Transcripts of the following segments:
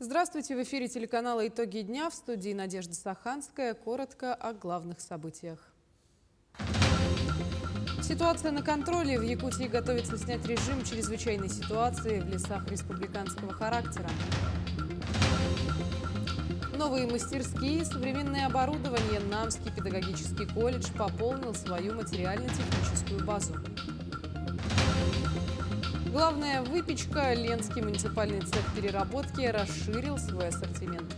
Здравствуйте! В эфире телеканала «Итоги дня», в студии Надежда Саханская. Коротко о главных событиях. Ситуация на контроле. В Якутии готовится снять режим чрезвычайной ситуации в лесах республиканского характера. Новые мастерские, современное оборудование. Намский педагогический колледж пополнил свою материально-техническую базу. Главная выпечка. Ленский муниципальный цех переработки расширил свой ассортимент.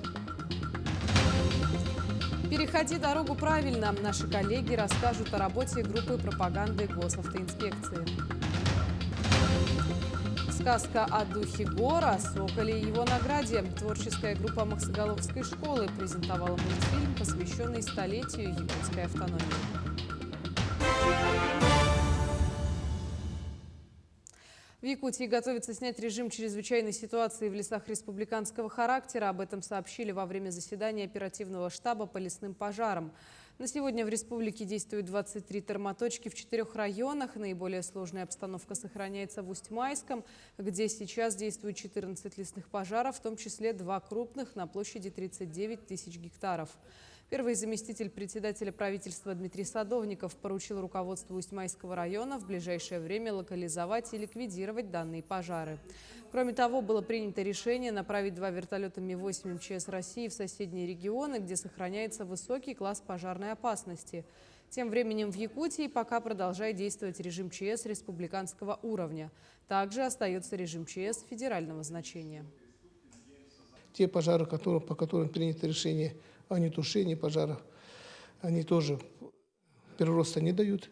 Переходи дорогу правильно. Наши коллеги расскажут о работе группы пропаганды госавтоинспекции. Сказка о духе гор, о соколе и его награде. Творческая группа Максоголовской школы презентовала мультфильм, посвященный столетию якутской автономии. В Якутии готовится снять режим чрезвычайной ситуации в лесах республиканского характера. Об этом сообщили во время заседания оперативного штаба по лесным пожарам. На сегодня в республике действуют 23 термоточки в 4 районах. Наиболее сложная обстановка сохраняется в Усть-Майском, где сейчас действуют 14 лесных пожаров, в том числе 2 крупных на площади 39 тысяч гектаров. Первый заместитель председателя правительства Дмитрий Садовников поручил руководству Усть-Майского района в ближайшее время локализовать и ликвидировать данные пожары. Кроме того, было принято решение направить 2 вертолета Ми-8 МЧС России в соседние регионы, где сохраняется высокий класс пожарной опасности. Тем временем в Якутии пока продолжает действовать режим ЧС республиканского уровня. Также остается режим ЧС федерального значения. Те пожары, по которым принято решение о нетушении пожаров, они тоже прироста не дают.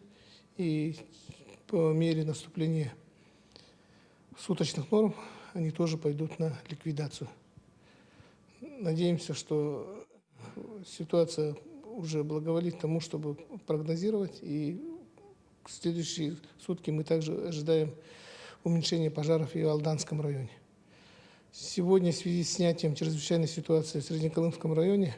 И по мере наступления суточных норм они тоже пойдут на ликвидацию. Надеемся, что ситуация уже благоволит тому, чтобы прогнозировать. И в следующие сутки мы также ожидаем уменьшения пожаров и в Алданском районе. Сегодня в связи с снятием чрезвычайной ситуации в Среднеколымском районе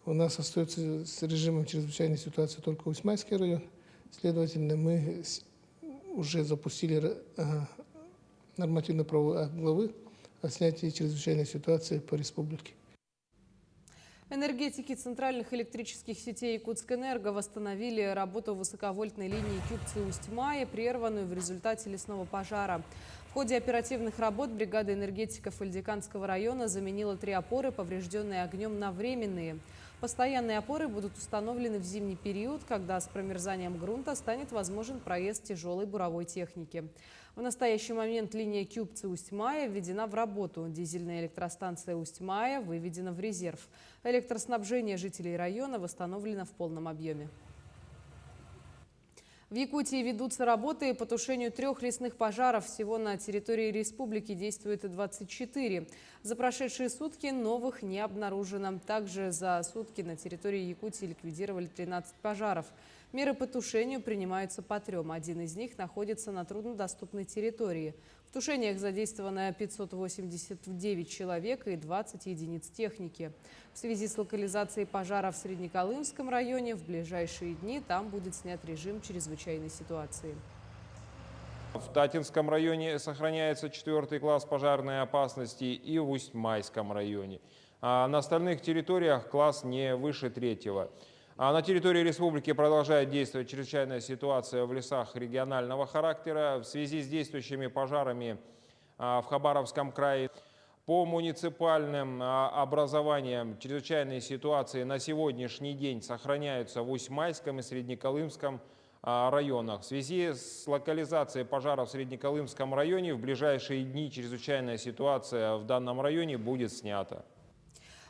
у нас остается с режимом чрезвычайной ситуации только Усть-Майский район. Следовательно, мы уже запустили нормативно-правовые главы о снятии чрезвычайной ситуации по республике. Энергетики центральных электрических сетей Якутскэнерго восстановили работу высоковольтной линии Кюбцы-Усть-Мая, прерванную в результате лесного пожара. В ходе оперативных работ бригада энергетиков Ильдиканского района заменила 3 опоры, поврежденные огнем, на временные. Постоянные опоры будут установлены в зимний период, когда с промерзанием грунта станет возможен проезд тяжелой буровой техники. В настоящий момент линия Кюбцы-Усть-Мая введена в работу. Дизельная электростанция Усть-Мая выведена в резерв. Электроснабжение жителей района восстановлено в полном объеме. В Якутии ведутся работы по тушению 3 лесных пожаров. Всего на территории республики действует 24. За прошедшие сутки новых не обнаружено. Также за сутки на территории Якутии ликвидировали 13 пожаров. Меры по тушению принимаются по 3. Один из них находится на труднодоступной территории. В тушениях задействовано 589 человек и 20 единиц техники. В связи с локализацией пожара в Среднеколымском районе в ближайшие дни там будет снят режим чрезвычайной ситуации. В Татинском районе сохраняется 4-й класс пожарной опасности и в Усть-Майском районе. А на остальных территориях класс не выше 3-го. А на территории республики продолжает действовать чрезвычайная ситуация в лесах регионального характера в связи с действующими пожарами в Хабаровском крае. По муниципальным образованиям чрезвычайные ситуации на сегодняшний день сохраняются в Усть-Майском и Среднеколымском районах. В связи с локализацией пожара в Среднеколымском районе в ближайшие дни чрезвычайная ситуация в данном районе будет снята.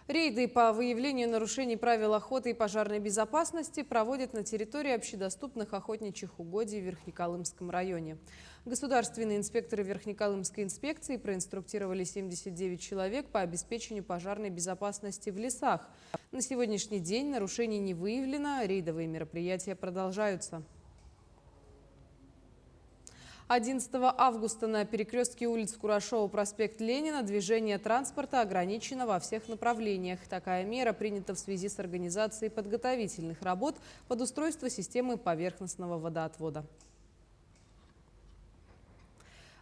Рейды по выявлению нарушений правил охоты и пожарной безопасности проводят на территории общедоступных охотничьих угодий в Верхнеколымском районе. Государственные инспекторы Верхнеколымской инспекции проинструктировали 79 человек по обеспечению пожарной безопасности в лесах. На сегодняшний день нарушений не выявлено, рейдовые мероприятия продолжаются. 11 августа на перекрестке улиц Курашова, проспект Ленина, движение транспорта ограничено во всех направлениях. Такая мера принята в связи с организацией подготовительных работ под устройство системы поверхностного водоотвода.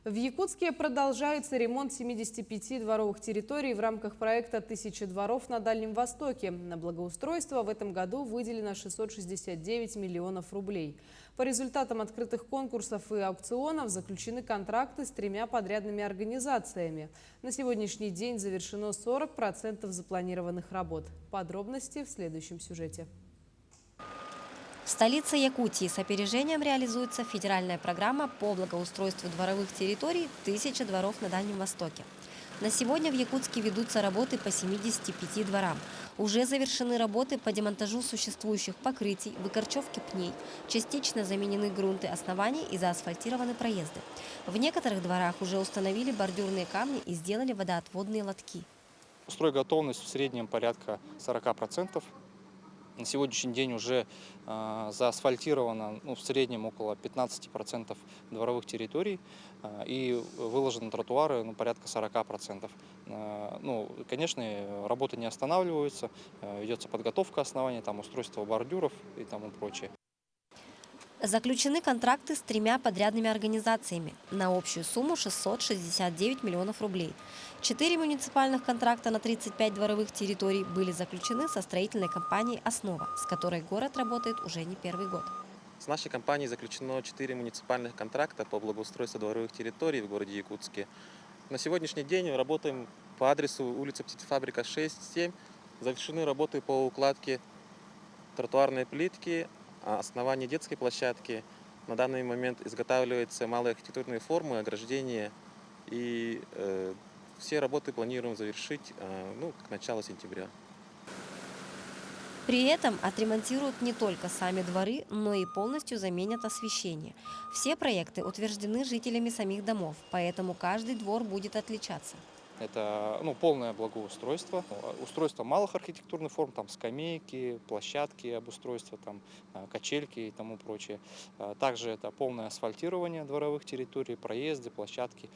В Якутске продолжается ремонт 75 дворовых территорий в рамках проекта «1000 дворов на Дальнем Востоке». На благоустройство в этом году выделено 669 миллионов рублей. По результатам открытых конкурсов и аукционов заключены контракты с 3 подрядными организациями. На сегодняшний день завершено 40% запланированных работ. Подробности в следующем сюжете. В столице Якутии с опережением реализуется федеральная программа по благоустройству дворовых территорий «1000 дворов на Дальнем Востоке». На сегодня в Якутске ведутся работы по 75 дворам. Уже завершены работы по демонтажу существующих покрытий, выкорчевке пней, частично заменены грунты оснований и заасфальтированы проезды. В некоторых дворах уже установили бордюрные камни и сделали водоотводные лотки. Стройготовность в среднем порядка 40%. На сегодняшний день уже заасфальтировано в среднем около 15% дворовых территорий и выложены тротуары порядка 40%. Конечно, работы не останавливаются, ведется подготовка оснований, устройство бордюров и тому прочее. Заключены контракты с 3 подрядными организациями на общую сумму 669 миллионов рублей. 4 муниципальных контракта на 35 дворовых территорий были заключены со строительной компанией «Основа», с которой город работает уже не первый год. С нашей компанией заключено 4 муниципальных контракта по благоустройству дворовых территорий в городе Якутске. На сегодняшний день работаем по адресу улица Птицефабрика 6-7. Завершены работы по укладке тротуарной плитки, основание детской площадки. На данный момент изготавливаются малые архитектурные формы, ограждения. И все работы планируем завершить к началу сентября. При этом отремонтируют не только сами дворы, но и полностью заменят освещение. Все проекты утверждены жителями самих домов, поэтому каждый двор будет отличаться. Это полное благоустройство, устройство малых архитектурных форм, скамейки, площадки, обустройство, качельки и тому прочее. Также это полное асфальтирование дворовых территорий, проезды, площадки.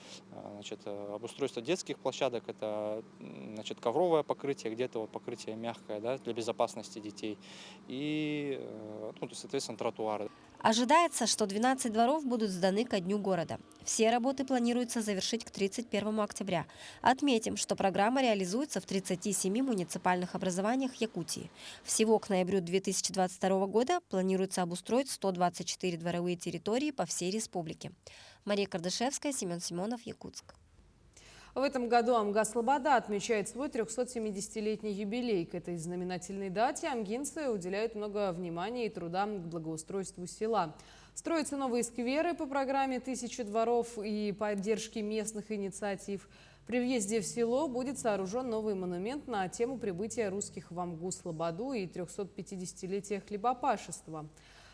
Обустройство детских площадок, это ковровое покрытие, где-то покрытие мягкое, для безопасности детей. И, соответственно, тротуары. Ожидается, что 12 дворов будут сданы ко Дню города. Все работы планируется завершить к 31 октября. Отметим, что программа реализуется в 37 муниципальных образованиях Якутии. Всего к ноябрю 2022 года планируется обустроить 124 дворовые территории по всей республике. Мария Кардашевская, Семен Симонов, Якутск. В этом году АМГА «Слобода» отмечает свой 370-летний юбилей. К этой знаменательной дате амгинцы уделяют много внимания и труда к благоустройству села. Строятся новые скверы по программе «1000 дворов» и поддержки местных инициатив. При въезде в село будет сооружен новый монумент на тему прибытия русских в АМГУ «Слободу» и 350-летия хлебопашества.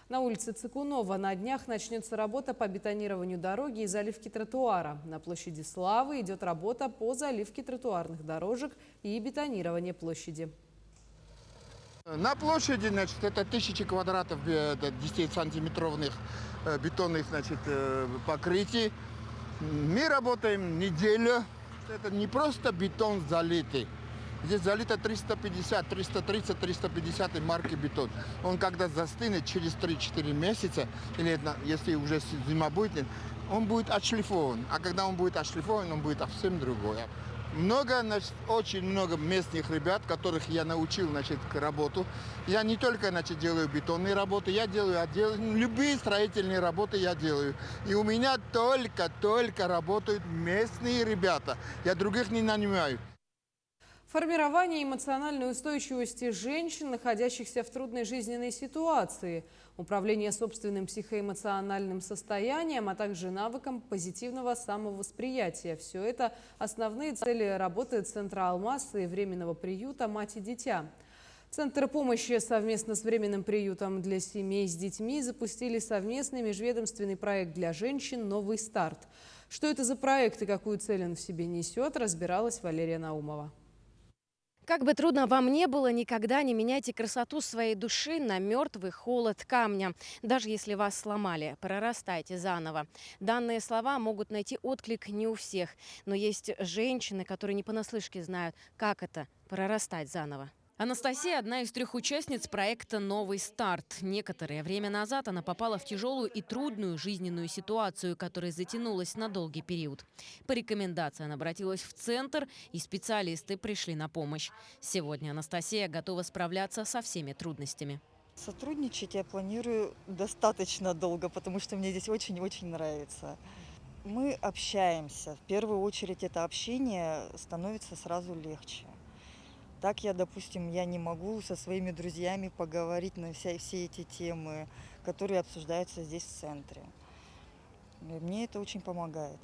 На улице Цикунова на днях начнется работа по бетонированию дороги и заливке тротуара. На площади Славы идет работа по заливке тротуарных дорожек и бетонирование площади. На площади, это 1000 квадратов 10-сантиметровых бетонных, покрытий. Мы работаем неделю. Это не просто бетон залитый. Здесь залито 350, 330, 350 марки бетон. Он когда застынет через 3-4 месяца, или если уже зима будет, он будет отшлифован. А когда он будет отшлифован, он будет совсем другой. Очень много местных ребят, которых я научил к работу. Я не только делаю бетонные работы, я делаю любые строительные работы я делаю. И у меня только работают местные ребята. Я других не нанимаю. Формирование эмоциональной устойчивости женщин, находящихся в трудной жизненной ситуации, управление собственным психоэмоциональным состоянием, а также навыком позитивного самовосприятия. Все это основные цели работы Центра «Алмаз» и временного приюта «Мать и дитя». Центр помощи совместно с временным приютом для семей с детьми запустили совместный межведомственный проект для женщин «Новый старт». Что это за проект и какую цель он в себе несет, разбиралась Валерия Наумова. Как бы трудно вам не было, никогда не меняйте красоту своей души на мертвый холод камня. Даже если вас сломали, прорастайте заново. Данные слова могут найти отклик не у всех, но есть женщины, которые не понаслышке знают, как это – прорастать заново. Анастасия – одна из 3 участниц проекта «Новый старт». Некоторое время назад она попала в тяжелую и трудную жизненную ситуацию, которая затянулась на долгий период. По рекомендации она обратилась в центр, и специалисты пришли на помощь. Сегодня Анастасия готова справляться со всеми трудностями. Сотрудничать я планирую достаточно долго, потому что мне здесь очень-очень нравится. Мы общаемся. В первую очередь это общение становится сразу легче. Так допустим, я не могу со своими друзьями поговорить на все эти темы, которые обсуждаются здесь в центре. И мне это очень помогает.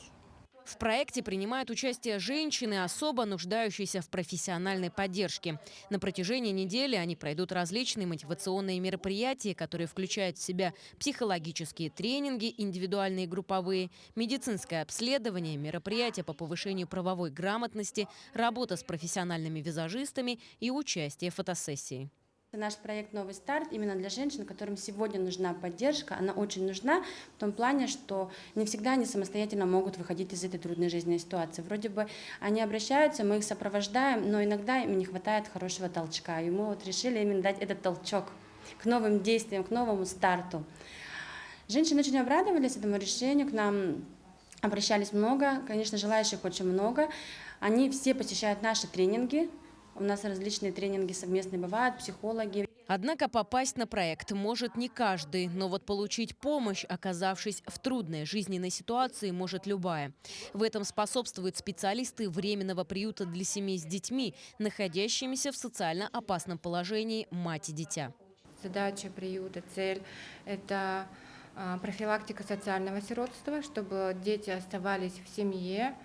В проекте принимают участие женщины, особо нуждающиеся в профессиональной поддержке. На протяжении недели они пройдут различные мотивационные мероприятия, которые включают в себя психологические тренинги, индивидуальные и групповые, медицинское обследование, мероприятия по повышению правовой грамотности, работа с профессиональными визажистами и участие в фотосессии. Наш проект «Новый старт» именно для женщин, которым сегодня нужна поддержка. Она очень нужна в том плане, что не всегда они самостоятельно могут выходить из этой трудной жизненной ситуации. Вроде бы они обращаются, мы их сопровождаем, но иногда им не хватает хорошего толчка. И мы решили именно дать этот толчок к новым действиям, к новому старту. Женщины очень обрадовались этому решению, к нам обращались много, конечно, желающих очень много. Они все посещают наши тренинги. У нас различные тренинги совместные бывают, психологи. Однако попасть на проект может не каждый, но вот получить помощь, оказавшись в трудной жизненной ситуации, может любая. В этом способствуют специалисты временного приюта для семей с детьми, находящимися в социально опасном положении мать и дитя. Задача приюта, цель – это профилактика социального сиротства, чтобы дети оставались в семье.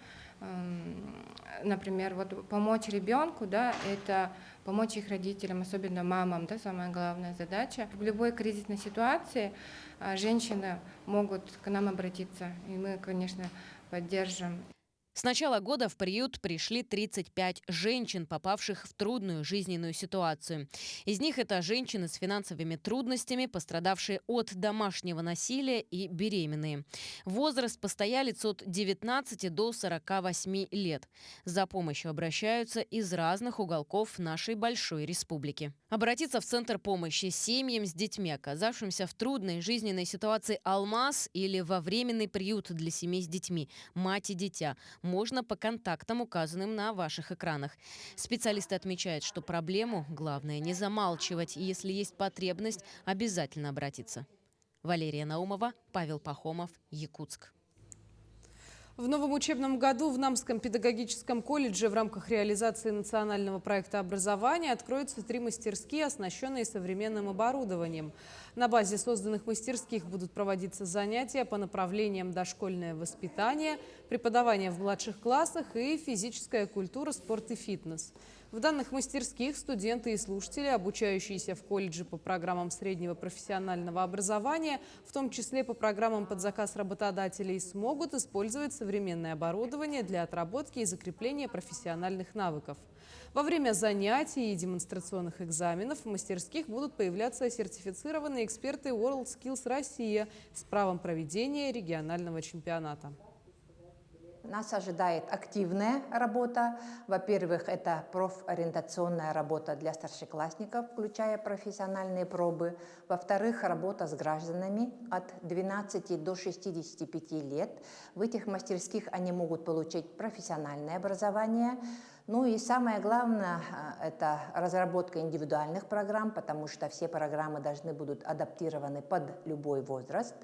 Например, помочь ребенку, это помочь их родителям, особенно мамам, самая главная задача. В любой кризисной ситуации женщины могут к нам обратиться, и мы, конечно, поддержим. С начала года в приют пришли 35 женщин, попавших в трудную жизненную ситуацию. Из них это женщины с финансовыми трудностями, пострадавшие от домашнего насилия и беременные. Возраст постоялец от 19 до 48 лет. За помощью обращаются из разных уголков нашей большой республики. Обратиться в Центр помощи семьям с детьми, оказавшимся в трудной жизненной ситуации «Алмаз» или во временный приют для семей с детьми «Мать и дитя» можно по контактам, указанным на ваших экранах. Специалисты отмечают, что проблему главное не замалчивать, и если есть потребность, обязательно обратиться. Валерия Наумова, Павел Пахомов, Якутск. В новом учебном году в Намском педагогическом колледже в рамках реализации национального проекта образования откроются 3 мастерские, оснащенные современным оборудованием. На базе созданных мастерских будут проводиться занятия по направлениям дошкольное воспитание, преподавание в младших классах и физическая культура, спорт и фитнес. В данных мастерских студенты и слушатели, обучающиеся в колледже по программам среднего профессионального образования, в том числе по программам под заказ работодателей, смогут использовать современное оборудование для отработки и закрепления профессиональных навыков. Во время занятий и демонстрационных экзаменов в мастерских будут появляться сертифицированные эксперты WorldSkills Россия с правом проведения регионального чемпионата. Нас ожидает активная работа. Во-первых, это профориентационная работа для старшеклассников, включая профессиональные пробы. Во-вторых, работа с гражданами от 12 до 65 лет. В этих мастерских они могут получить профессиональное образование. Ну и самое главное, это разработка индивидуальных программ, потому что все программы должны будут адаптированы под любой возраст.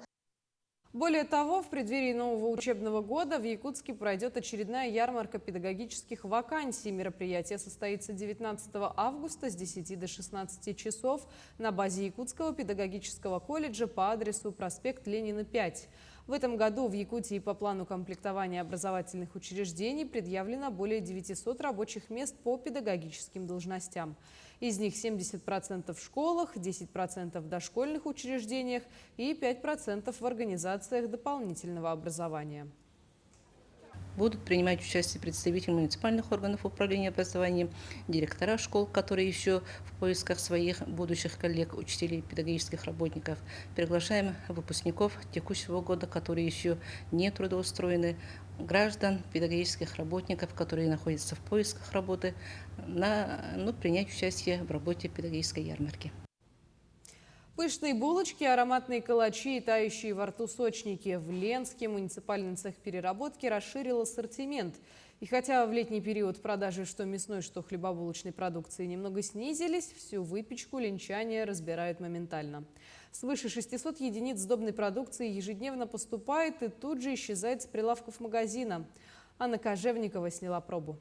Более того, в преддверии нового учебного года в Якутске пройдет очередная ярмарка педагогических вакансий. Мероприятие состоится 19 августа с 10 до 16 часов на базе Якутского педагогического колледжа по адресу проспект Ленина, 5. В этом году в Якутии по плану комплектования образовательных учреждений предъявлено более 900 рабочих мест по педагогическим должностям. Из них 70% в школах, 10% в дошкольных учреждениях и 5% в организациях дополнительного образования. Будут принимать участие представители муниципальных органов управления образованием, директора школ, которые еще в поисках своих будущих коллег, учителей, педагогических работников. Приглашаем выпускников текущего года, которые еще не трудоустроены, граждан, педагогических работников, которые находятся в поисках работы, принять участие в работе педагогической ярмарки. Пышные булочки, ароматные калачи и тающие во рту сочники. В Ленске муниципальный цех переработки расширил ассортимент. И хотя в летний период продажи что мясной, что хлебобулочной продукции немного снизились, всю выпечку ленчане разбирают моментально. Свыше 600 единиц сдобной продукции ежедневно поступает и тут же исчезает с прилавков магазина. Анна Кожевникова сняла пробу.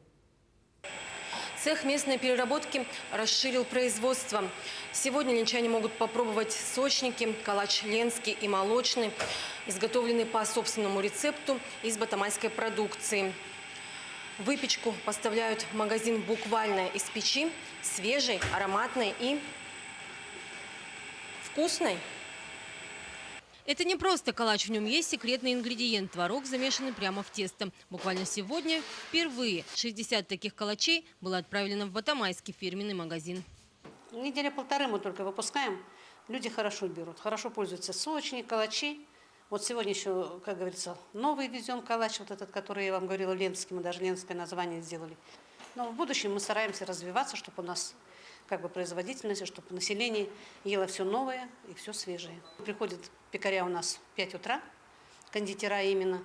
Цех местной переработки расширил производство. Сегодня ленчане могут попробовать сочники, калач ленский и молочный, изготовленные по собственному рецепту из батамайской продукции. Выпечку поставляют в магазин буквально из печи, свежей, ароматной и вкусной. Это не просто калач, в нем есть секретный ингредиент – творог, замешанный прямо в тесто. Буквально сегодня впервые 60 таких калачей было отправлено в батамайский фирменный магазин. Неделя полторы мы только выпускаем. Люди хорошо берут, хорошо пользуются сочни, калачи. Вот сегодня еще, как говорится, новый везем калач, вот этот, который я вам говорила, ленский, мы даже ленское название сделали. Но в будущем мы стараемся развиваться, чтобы у нас производительность, чтобы население ело все новое и все свежее. Приходят пекаря у нас в 5 утра, кондитера именно.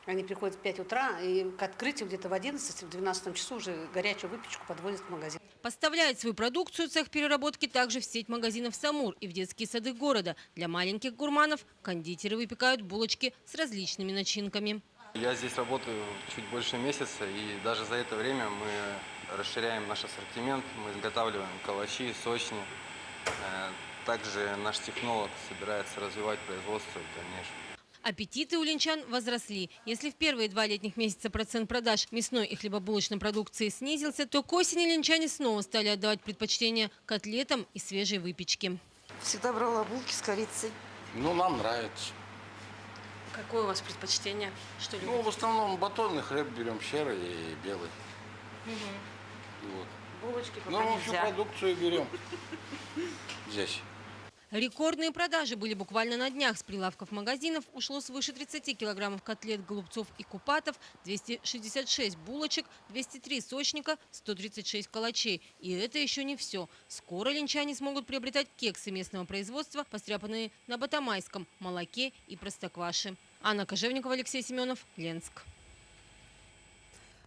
Они приходят в 5 утра и к открытию где-то в 11-12 часу уже горячую выпечку подвозят в магазин. Поставляет свою продукцию цех переработки также в сеть магазинов «Самур» и в детские сады города. Для маленьких гурманов кондитеры выпекают булочки с различными начинками. Я здесь работаю чуть больше месяца, и даже за это время мы расширяем наш ассортимент, мы изготавливаем калачи, сочни. Также наш технолог собирается развивать производство в дальнейшем. Аппетиты у ленчан возросли. Если в первые 2 летних месяца процент продаж мясной и хлебобулочной продукции снизился, то к осени ленчане снова стали отдавать предпочтение котлетам и свежей выпечке. Всегда брала булки с корицей. Нам нравится. Какое у вас предпочтение? Что любите? В основном батонный хлеб берем, серый и белый. Булочки пока нельзя. Всю продукцию берем здесь. Рекордные продажи были буквально на днях. С прилавков магазинов ушло свыше 30 килограммов котлет, голубцов и купатов, 266 булочек, 203 сочника, 136 калачей. И это еще не все. Скоро ленчане смогут приобретать кексы местного производства, постряпанные на батамайском молоке и простокваше. Анна Кожевникова, Алексей Семенов, Ленск.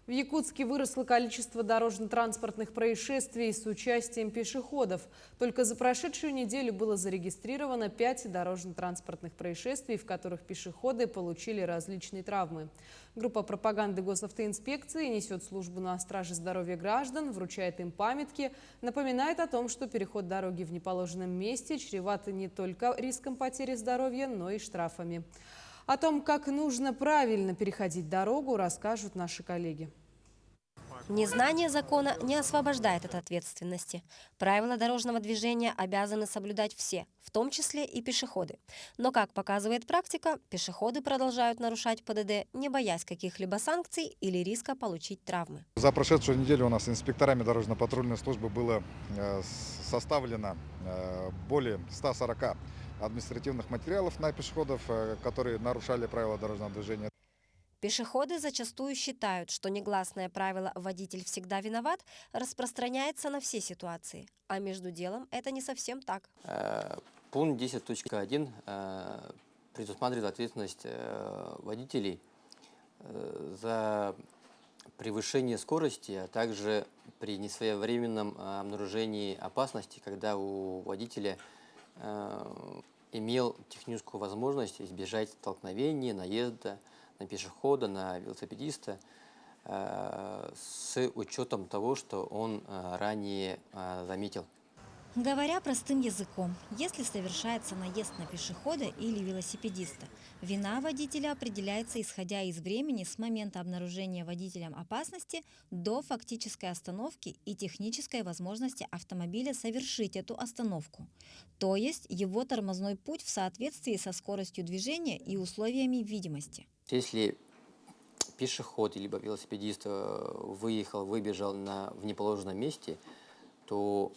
В Якутске выросло количество дорожно-транспортных происшествий с участием пешеходов. Только за прошедшую неделю было зарегистрировано 5 дорожно-транспортных происшествий, в которых пешеходы получили различные травмы. Группа пропаганды госавтоинспекции несет службу на страже здоровья граждан, вручает им памятки, напоминает о том, что переход дороги в неположенном месте чреват не только риском потери здоровья, но и штрафами. О том, как нужно правильно переходить дорогу, расскажут наши коллеги. Незнание закона не освобождает от ответственности. Правила дорожного движения обязаны соблюдать все, в том числе и пешеходы. Но, как показывает практика, пешеходы продолжают нарушать ПДД, не боясь каких-либо санкций или риска получить травмы. За прошедшую неделю у нас инспекторами дорожно-патрульной службы было составлено более 140 административных материалов на пешеходов, которые нарушали правила дорожного движения. Пешеходы зачастую считают, что негласное правило «водитель всегда виноват» распространяется на все ситуации. А между делом это не совсем так. Пункт 10.1 предусматривает ответственность водителей за превышение скорости, а также при несвоевременном обнаружении опасности, когда у водителя имел техническую возможность избежать столкновения, наезда на пешехода, на велосипедиста с учетом того, что он ранее заметил. Говоря простым языком, если совершается наезд на пешехода или велосипедиста, вина водителя определяется исходя из времени с момента обнаружения водителем опасности до фактической остановки и технической возможности автомобиля совершить эту остановку, то есть его тормозной путь в соответствии со скоростью движения и условиями видимости. Если пешеход либо велосипедист выехал, выбежал в неположенном месте, то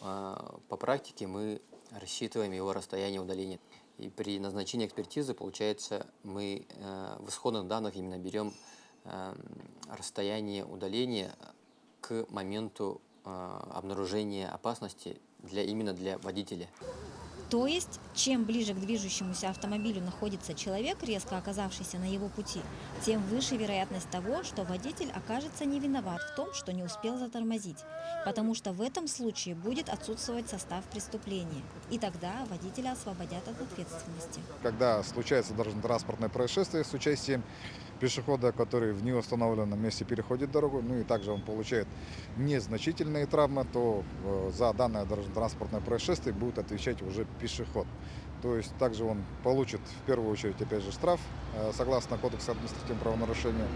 по практике мы рассчитываем его расстояние удаления. И при назначении экспертизы, получается, мы в исходных данных именно берем расстояние удаления к моменту обнаружения опасности именно для водителя. То есть, чем ближе к движущемуся автомобилю находится человек, резко оказавшийся на его пути, тем выше вероятность того, что водитель окажется не виноват в том, что не успел затормозить, потому что в этом случае будет отсутствовать состав преступления, и тогда водителя освободят от ответственности. Когда случается дорожно-транспортное происшествие с участием пешехода, который в неустановленном месте переходит дорогу, ну и также он получает незначительные травмы, то за данное дорожно-транспортное происшествие будет отвечать уже пешеход. То есть также он получит в первую очередь опять же штраф согласно Кодексу административного правонарушения,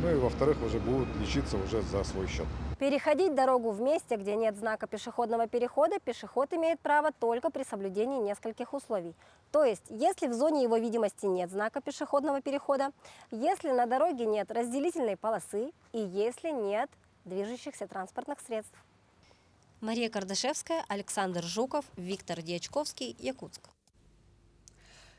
ну и во-вторых уже будет лечиться уже за свой счет. Переходить дорогу в месте, где нет знака пешеходного перехода, пешеход имеет право только при соблюдении нескольких условий. То есть, если в зоне его видимости нет знака пешеходного перехода, если на дороге нет разделительной полосы и если нет движущихся транспортных средств. Мария Кардашевская, Александр Жуков, Виктор Дьячковский, Якутск.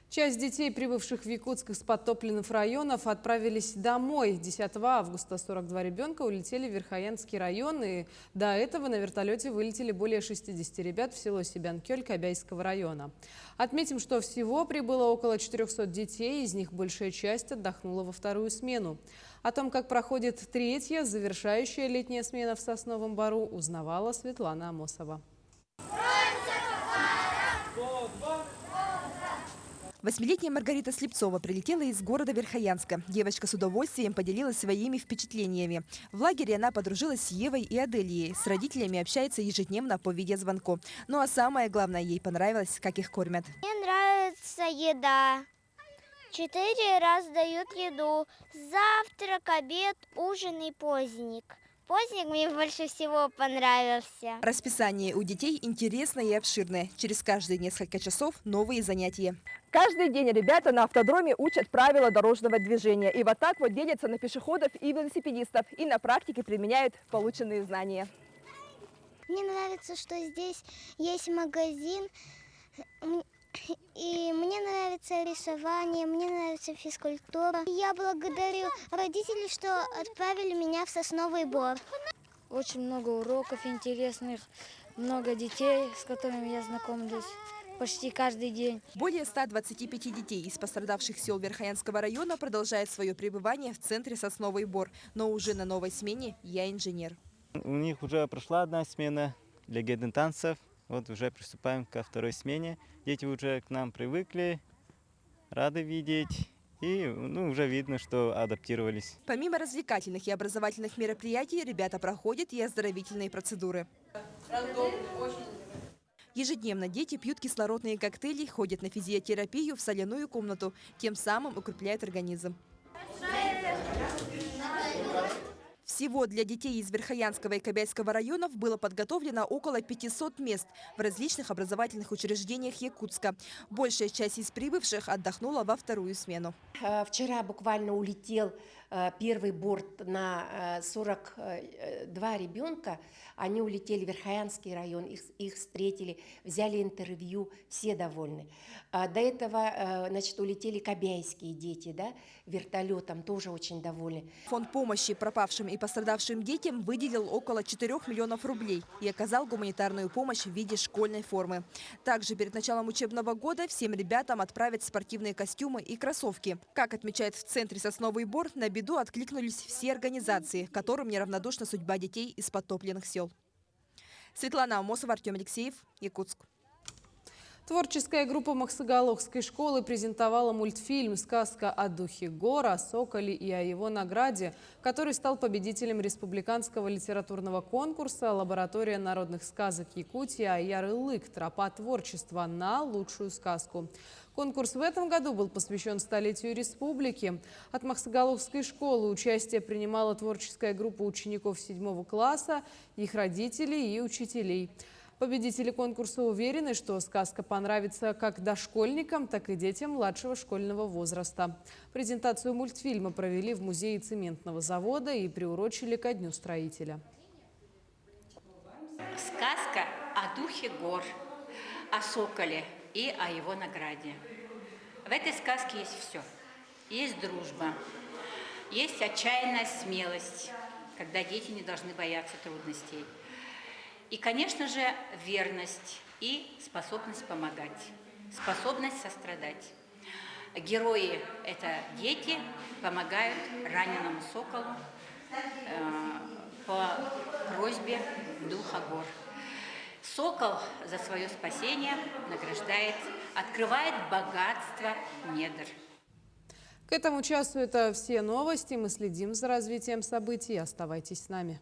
Часть детей, прибывших в Якутск из подтопленных районов, отправились домой. 10 августа 42 ребенка улетели в Верхоянский район, и до этого на вертолете вылетели более 60 ребят в село Себянкёль Кобяйского района. Отметим, что всего прибыло около 400 детей, из них большая часть отдохнула во вторую смену. О том, как проходит третья, завершающая летняя смена в Сосновом Бору, узнавала Светлана Амосова. Восьмилетняя Маргарита Слепцова прилетела из города Верхоянска. Девочка с удовольствием поделилась своими впечатлениями. В лагере она подружилась с Евой и Аделией. С родителями общается ежедневно по видеозвонку. Ну а самое главное, ей понравилось, как их кормят. Мне нравится еда. 4 раза дают еду. Завтрак, обед, ужин и поздник. Поздник мне больше всего понравился. Расписание у детей интересное и обширное. Через каждые несколько часов новые занятия. Каждый день ребята на автодроме учат правила дорожного движения. И вот так вот делятся на пешеходов и велосипедистов. И на практике применяют полученные знания. Мне нравится, что здесь есть магазин. И мне нравится рисование, мне нравится физкультура. Я благодарю родителей, что отправили меня в Сосновый Бор. Очень много уроков интересных, много детей, с которыми я знакомлюсь почти каждый день. Более 125 детей из пострадавших сел Верхоянского района продолжают свое пребывание в центре Сосновый Бор. Но уже на новой смене «Я инженер». У них уже прошла одна смена легенды танцев. Вот уже приступаем ко второй смене. Дети уже к нам привыкли, рады видеть. И уже видно, что адаптировались. Помимо развлекательных и образовательных мероприятий, ребята проходят и оздоровительные процедуры. Ежедневно дети пьют кислородные коктейли, ходят на физиотерапию в соляную комнату, тем самым укрепляют организм. Всего для детей из Верхоянского и Кобяйского районов было подготовлено около 500 мест в различных образовательных учреждениях Якутска. Большая часть из прибывших отдохнула во вторую смену. Вчера буквально улетел первый борт на 42 ребенка. Они улетели в Верхоянский район, их встретили, взяли интервью, все довольны. До этого, улетели кобяйские дети, вертолетом, тоже очень довольны. Фонд помощи пропавшим и пострадавшим детям выделил около 4 миллионов рублей и оказал гуманитарную помощь в виде школьной формы. Также перед началом учебного года всем ребятам отправят спортивные костюмы и кроссовки. Как отмечают в центре Сосновый Бор, на беду откликнулись все организации, которым неравнодушна судьба детей из подтопленных сел. Светлана Амосова, Артем Алексеев, Якутск. Творческая группа Максагалокской школы презентовала мультфильм «Сказка о духе гор, о соколе и о его награде», который стал победителем республиканского литературного конкурса «Лаборатория народных сказок Якутии Аяр-Илык. Тропа творчества» на лучшую сказку. Конкурс в этом году был посвящен столетию республики. От Максагалокской школы участие принимала творческая группа учеников 7 класса, их родителей и учителей. Победители конкурса уверены, что сказка понравится как дошкольникам, так и детям младшего школьного возраста. Презентацию мультфильма провели в музее цементного завода и приурочили ко Дню строителя. Сказка о духе гор, о соколе и о его награде. В этой сказке есть все. Есть дружба, есть отчаянная смелость, когда дети не должны бояться трудностей. И, конечно же, верность и способность помогать, способность сострадать. Герои – это дети, помогают раненому соколу по просьбе духа гор. Сокол за свое спасение награждает, открывает богатство недр. К этому часу это все новости. Мы следим за развитием событий. Оставайтесь с нами.